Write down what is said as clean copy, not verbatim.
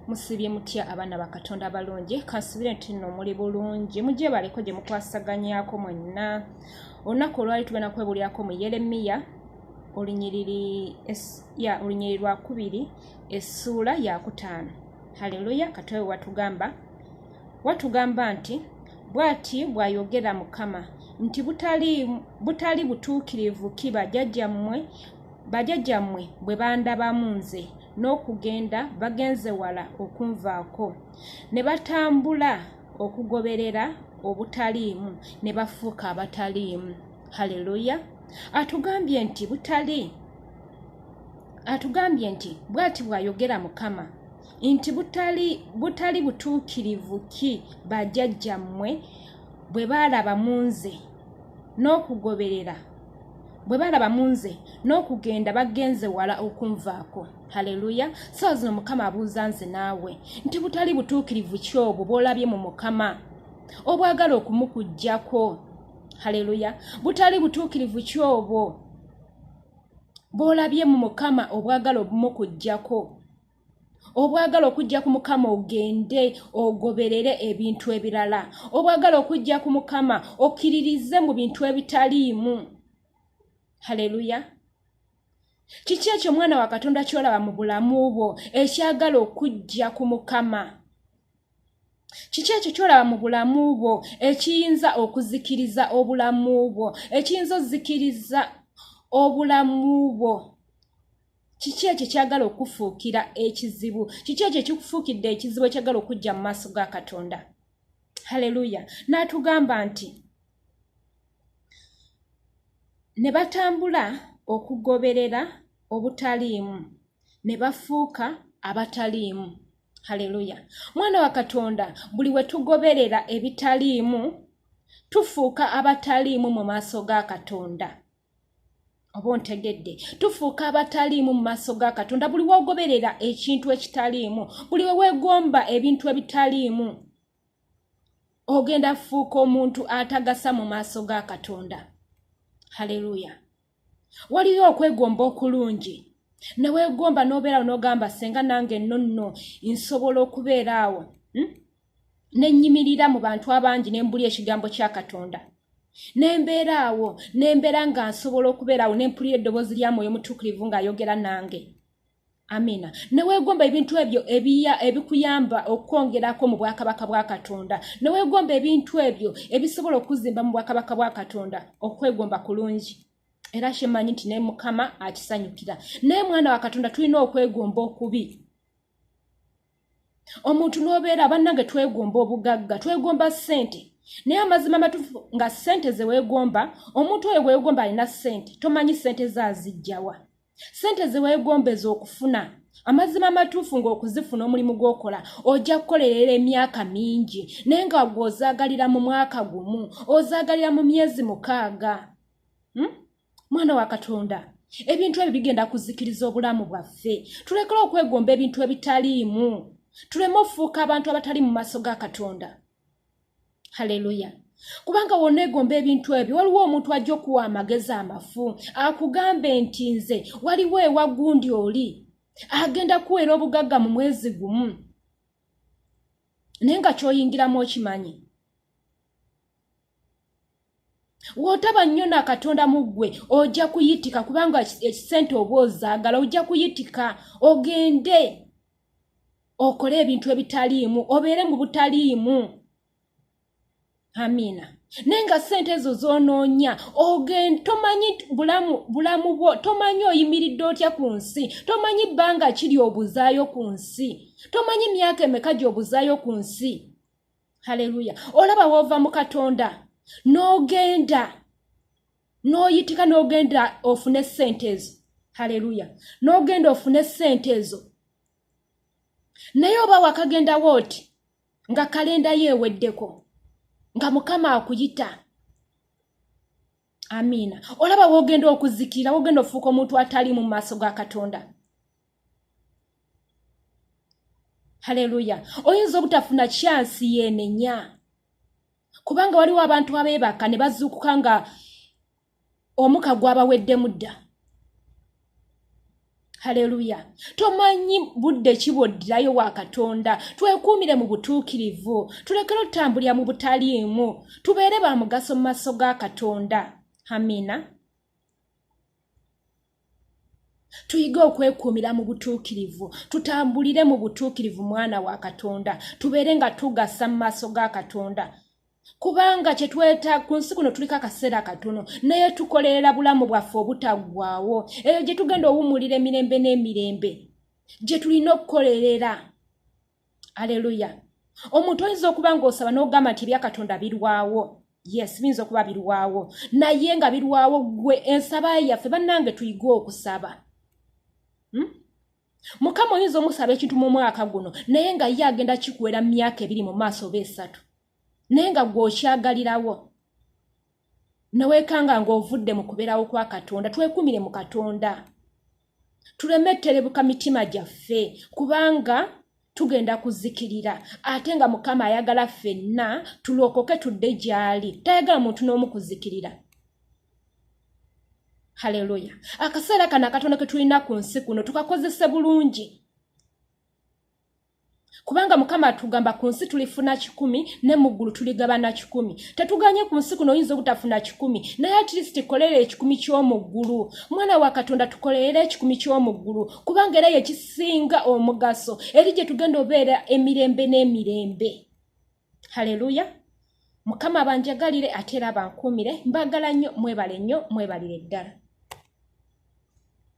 Musibye mutya abaana bakatonda balungi kansubire nti nno muli bulungi mujje baleko gye mukwasaganyako mwenna olunaku olwali tugenda kwebulyako mu Yeremiya olunyiriri lwa 2 essuula ya 5. Haleluya. Katowe watugamba nti bw'ati bw'ayogera Mukama nti butali butuukirivu ki bajjajjammwe bwe bandabamu nze n'okugenda bagenze wala okunvaako ne batambula okugoberera obutaliimu ne bafuuka abataliimu. Haleluya. Atugambye nti bw'ati bw'ayogera Mukama nti butali butuukirivu ki bajjajjammwe bwe balaba munze n'okugoberera n'okugenda bagenze wala okunvaako. Haleluya. Sawa zino Mukama abuuza nze naawe nti butali butuukirivu ki obwo bw'olabye mu Mukama obwagala okumukuggyako. Haleluya. Butali butuukirivu ki obwo bw'olabye mu Mukama obwagala okumukuggyako, obwagala okujja ku Mukama ogende ogoberere ebintu ebirala, obwagala okujja ku Mukama okkiririze mu bintu ebitaliimu. Haleluya. Kiki ekyo mwana wa Katonda kyolaba mu bulamu bwo ekyagala okujja ku Mukama? Kiki ekyo kyolaba mu bulamu bwo ekiyinza okuzikiriza obulamu bwo, ekiyinza ozikiriza obulamu bwo? Kiki ekyo kyagala okufuukira ekizibu? Kiki ekyo kikufuukidde ekizibu ekyagala okujja mu maaso ga Katonda? Haleluya. N'atugamba nti ne batambula okugoberera obutaliimu ne bafuuka abataliimu. Haleluya. Mwana wa Katonda, buli we tugoberera ebitaliimu tufuuka abataliimu mu maaso ga Katonda. Oba ontegedde? Tufuuka abataliimu mu maaso ga Katonda buli wogoberera ekintu ekitaliimu, buli we weegomba ebintu ebitaliimu ogenda fuuka omuntu atagasa mu maaso ga Katonda. Haleluya. Waliyo okwegomba okulungi ne weegomba n'obeerawo n'ogamba senga nange nno nsobola okubeeraawo n'ennyimirira mu bantu abangi ne mbulya ekigambo kya Katonda, nembeera nga nsobola okubeeraawo ne mpulira eddoboozi lya Mwoyo Mutuukirivu ng'ayogera nange. Amina. Ne weegomba ebintu ebyo ebikuyamba okwongerako mu bwakabaka bwa Katonda, ne weegomba ebintu ebyo ebisobola okuzimba mu bwakabaka bwa Katonda. Okwegomba kulungi era kimanyi nti ne Mukama akisanyukira. Naye mwana wa Katonda tulina okwegomba okubi. Omuntu n'obeera bannange twegomba obugagga, twegomba ssente. Naye amazima amatuufu nga ssente ze weegomba, omuntu oyo weegomba alina ssente, tomanyi ssente zaazijjawa. Ssente ze weegomba ez'okufuna, amazima amatuufu ng'okuzifuna omulimu gw'okola ojja kukolerera emyaka mingi, naye nga gw'ozaagalira mu mwaka gumu, ozaagalira mu myezi 6. Mwana wa Katonda, ebintu ebyo bigenda kuzikiriza obulamu bwaffe. Tulekere okwegomba ebintu ebitaliimu, tuleme ofuuka abantu abatali mu maaso ga Katonda. Haleluya. Kubanga woneegomba ebintu ebyo waliwo omuntu ajja okuwa amagezi amafu akugambe nti nze waliwo ewa gundi oli agenda kuweera obugagga mu mwezi gumu, naye nga ky'oyingiramu okimanyi. Wotaba nnyo na Katonda mu ggwe ojja kuyitika, kubanga ekisente oba ozaagala ojja kuyitika ogende okole ebintu ebitaliimu, obeere mu butaliimu. Amina. Naye nga ssente ezo zoonoonya ogenda, tomanyi bulamu bwo, tomanyi oyimiridde otya ku nsi, tomanyi bbanga kiri obuzaayo ku nsi, tomanyi myaka emeka gy'obuzaayo ku nsi. Haleluya. Olaba woova mu Katonda n'ogenda n'oyitika n'ogenda ofune ssente ezo. Haleluya. N'ogenda ofune ssente ezo, naye oba wakagendawo oti nga kalenda yeeweddeko nga Mukama akuyita. Amina. Olaba wogenda okuzikira, wogenda ofuuka omuntu atali mu maaso ga Katonda. Haleluya. Oyinza obutafuna kyansi yeenenya, kubanga waliwo abantu abeebaka ne bazuukuka nga omuka gw'abaweddemu dda. Haleluya. Tomanyi budde kiboddirayo wa Katonda. Twekuumire mu butuukirivu. Tulekere otambulira mu butaliimu. Tubeere ba mugaso mu maaso ga Katonda. Amina. Tuyige okwekuumira mu butuukirivu. Tutambulire mu butuukirivu mwana wa Katonda. Tubeere nga tugasa mu maaso ga Katonda. Kubanga kye tweta ku nsi kuno tuliko akaseera katono naye tukolerera bulamu bwaffe obutaggwaawo. Eyo gye tugenda owummulira emirembe n'emirembe. Gye tulina okukolerera. Aleluya. Omuntu oyinza okuba ng'osaba n'ogamba nti ebya Katonda birwawo. Yes, biyinza okuba birwawo. Naye nga birwawo gwe ensaba yaffe bannange tuyige okusaba. Mukama oyinza omusaba ekintu mu mwaka guno naye nga ye agenda kikuwera mu myaka 2 mu maaso oba 3. Naye nga gw'okyagalirawo. Neweekanga ng'ovudde mu kubeerawo kwa Katonda. Twekuumire mu Katonda. Tuleme terebuka mitima gyaffe kubanga tugenda kuzikirira. Ate nga Mukama ayagala ffenna tulokoke tudde gy'ali. Tayagala muntu n'omu kuzikirira. Haleluya. Akaseera kana Katonda ke tulina ku nsi kuno tukakozese bulungi. Kubanga Mukama atugamba ku nsi tulifuna 10 ne mu ggulu tuligabana 10. Tetuganye ku nsi kuno oyinza obutafuna 10 naye at least kolere 10 ky'omu ggulu. Mwana wa Katonda tukolere 10 ky'omu ggulu kubanga era ye kisinga omugaso eri gye tugenda obeera emirembe n'emirembe. Haleluya. Mukama banjagalire ate era bankuumire. Mbagala nnyo, mwebale nnyo, mwebalire ddala.